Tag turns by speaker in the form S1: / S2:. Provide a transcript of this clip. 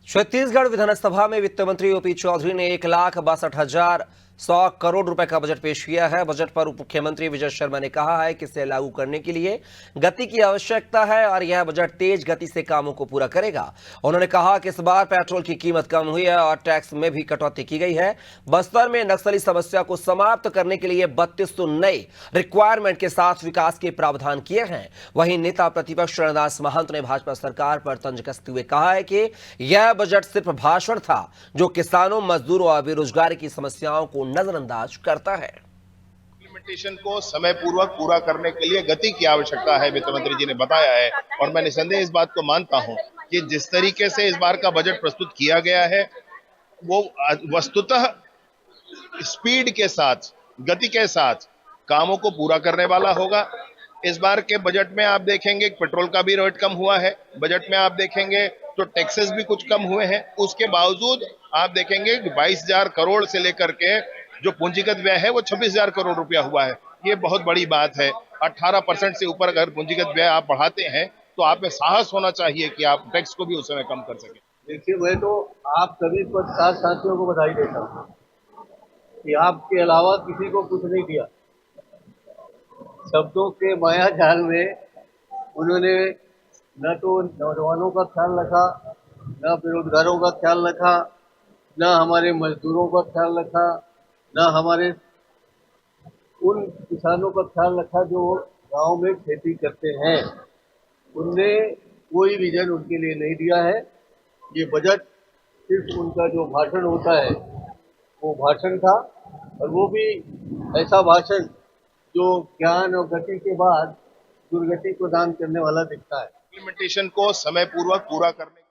S1: छत्तीसगढ़ विधानसभा में वित्त मंत्री ओपी चौधरी ने 1,62,100 करोड़ रुपए का बजट पेश किया है। बजट पर उप मुख्यमंत्री विजय शर्मा ने कहा है कि इसे लागू करने के लिए गति की आवश्यकता है और यह बजट तेज गति से कामों को पूरा करेगा। उन्होंने कहा कि इस बार पेट्रोल की कीमत कम हुई है और टैक्स में भी कटौती की गई है। बस्तर में नक्सली समस्या को समाप्त करने के लिए 3200 नए रिक्वायरमेंट के साथ विकास के प्रावधान किए हैं। वहीं नेता प्रतिपक्ष रणदास महंत ने भाजपा सरकार पर तंज कसते हुए कहा है कि यह बजट सिर्फ भाषण था जो किसानों, मजदूरों और बेरोजगारी की समस्याओं को नजरअंदाज करता है।
S2: इम्प्लीमेंटेशन को समय पूर्वक पूरा करने के लिए गति की आवश्यकता है, वित्त मंत्री जी ने बताया है। और मैं निसंदेह इस बात को मानता हूं कि जिस तरीके से इस बार का बजट प्रस्तुत किया गया है वो वस्तुतः स्पीड के साथ, गति के साथ कामों को पूरा करने वाला होगा। इस बार के बजट में आप देखेंगे पेट्रोल का भी रेट कम हुआ है। बजट में आप देखेंगे तो टैक्सेस भी कुछ कम हुए हैं। उसके बावजूद आप देखेंगे 22,000 करोड़ से लेकर के जो पूंजीगत व्यय है वो 26,000 करोड़ रुपया हुआ है। ये बहुत बड़ी बात है। 18% से ऊपर अगर पूंजीगत व्यय आप बढ़ाते हैं तो आप में साहस होना चाहिए कि आप टैक्स को भी उस समय कम कर सकें।
S3: देखिए, मैं तो आप सभी पत्रकार साथियों को बधाई देता हूँ कि आपके अलावा किसी को कुछ नहीं दिया। शब्दों के माया जाल में उन्होंने न तो नौजवानों का ख्याल रखा, न बेरोजगारों का ख्याल रखा, न हमारे मजदूरों का ख्याल रखा, न हमारे उन किसानों का ख्याल रखा जो गांव में खेती करते हैं। उनने कोई विजन उनके लिए नहीं दिया है। ये बजट सिर्फ उनका जो भाषण होता है वो भाषण था, और वो भी ऐसा भाषण जो ज्ञान और गति के बाद दुर्गति को दान करने वाला दिखता है।
S2: इम्प्लीमेंटेशन को समय पूर्वक पूरा करने